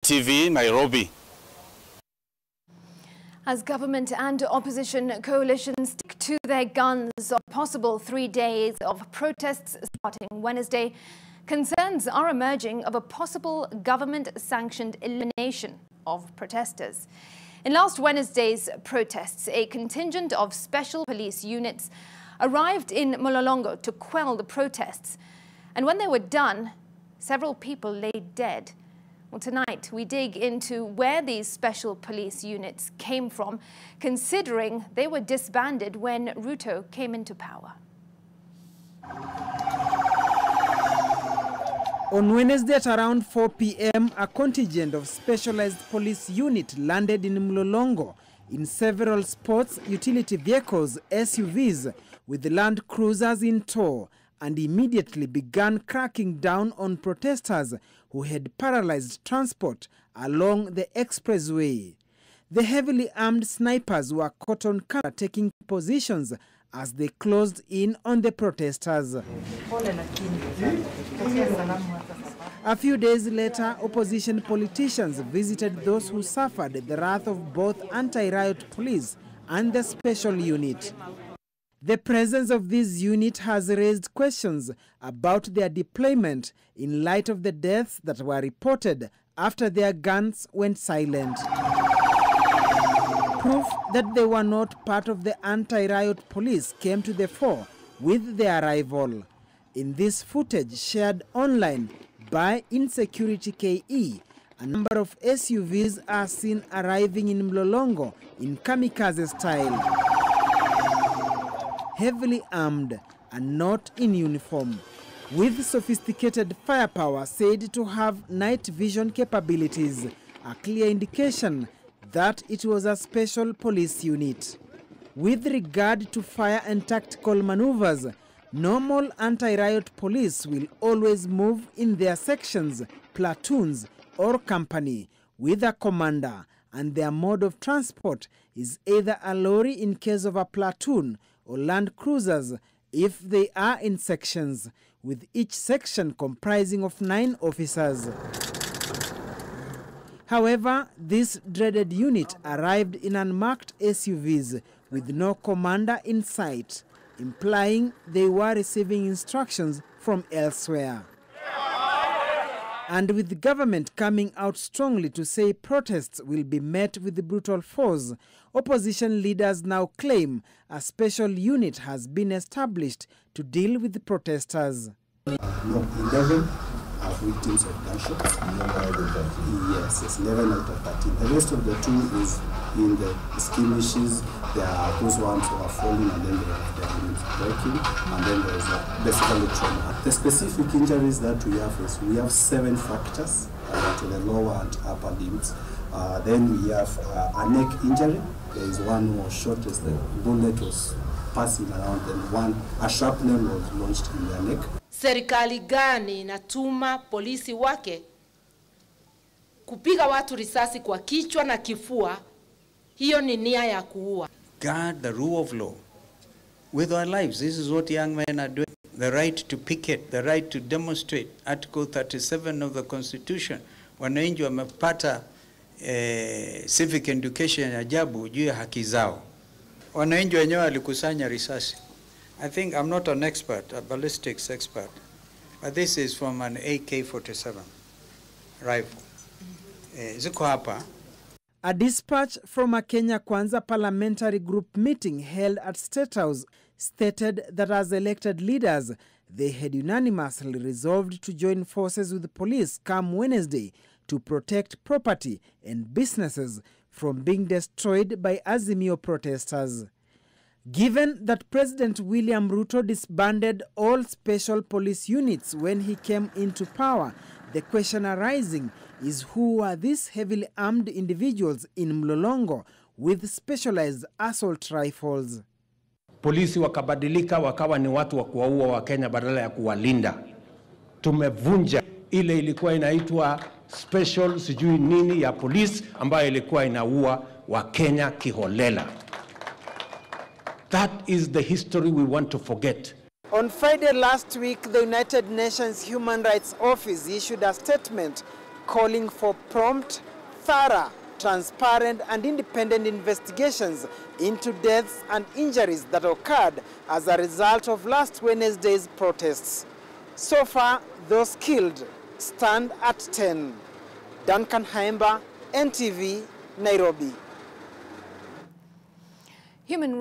NTV, Nairobi. As government and opposition coalitions stick to their guns on possible 3 days of protests starting Wednesday, concerns are emerging of a possible government-sanctioned elimination of protesters. In last Wednesday's protests, a contingent of special police units arrived in Mlolongo to quell the protests. And when they were done, several people lay dead. Well, tonight we dig into where these special police units came from, considering they were disbanded when Ruto came into power. On Wednesday at around 4 p.m., a contingent of specialized police unit landed in Mlolongo in several sports utility vehicles, SUVs, with Land Cruisers in tow, and immediately began cracking down on protesters who had paralyzed transport along the expressway. The heavily armed snipers were caught on camera taking positions as they closed in on the protesters. A few days later, opposition politicians visited those who suffered the wrath of both anti-riot police and the special unit. The presence of this unit has raised questions about their deployment in light of the deaths that were reported after their guns went silent. Proof that they were not part of the anti-riot police came to the fore with their arrival. In this footage shared online by Insecurity KE, a number of SUVs are seen arriving in Mlolongo in kamikaze style, heavily armed and not in uniform, with sophisticated firepower said to have night vision capabilities, a clear indication that it was a special police unit. With regard to fire and tactical maneuvers, normal anti-riot police will always move in their sections, platoons, or company with a commander, and their mode of transport is either a lorry in case of a platoon or Land Cruisers if they are in sections, with each section comprising of 9 officers. However, this dreaded unit arrived in unmarked SUVs with no commander in sight, implying they were receiving instructions from elsewhere. And with the government coming out strongly to say protests will be met with brutal force, opposition leaders now claim a special unit has been established to deal with the protesters. 11 are victims of gunshots. Yes, 11 out of 13. The rest of the 2 is in the skirmishes. There are those ones who are falling and then they are breaking, and then there is basically trauma. The specific injuries that we have 7 fractures to the lower and upper limbs. Then we have a neck injury. There is one who was shot as the bullet was passing around, and a shrapnel was launched in their neck. Serikali gani inatuma polisi wake kupiga watu risasi kwa kichwa na kifua? Hiyo ni nia ya kuua. Guard the rule of law with our lives. This is what young men are doing. The right to picket, the right to demonstrate. Article 37 of the Constitution. Wananchi wamepata civic education ya ajabu juu ya haki zao. Wananchi wenyewe walikusanya risasi. I think I'm not an expert, a ballistics expert, but this is from an AK-47 rifle. Ziko hapa. A dispatch from a Kenya Kwanza parliamentary group meeting held at State House stated that as elected leaders, they had unanimously resolved to join forces with the police come Wednesday to protect property and businesses from being destroyed by Azimio protesters. Given that President William Ruto disbanded all special police units when he came into power, the question arising is who are these heavily armed individuals in Mlolongo with specialized assault rifles. Polisi wakabadilika wakawa ni watu wa kuwaua wa Kenya badala ya kuwalinda. Tumevunja ile ilikuwa inaitwa special sijui nini ya police ambayo ilikuwa inaua wa Kenya kiholela. That is the history we want to forget. On Friday last week, the United Nations Human Rights Office issued a statement calling for prompt, thorough, transparent and independent investigations into deaths and injuries that occurred as a result of last Wednesday's protests. So far, those killed stand at 10. Duncan Haemba, NTV, Nairobi. Human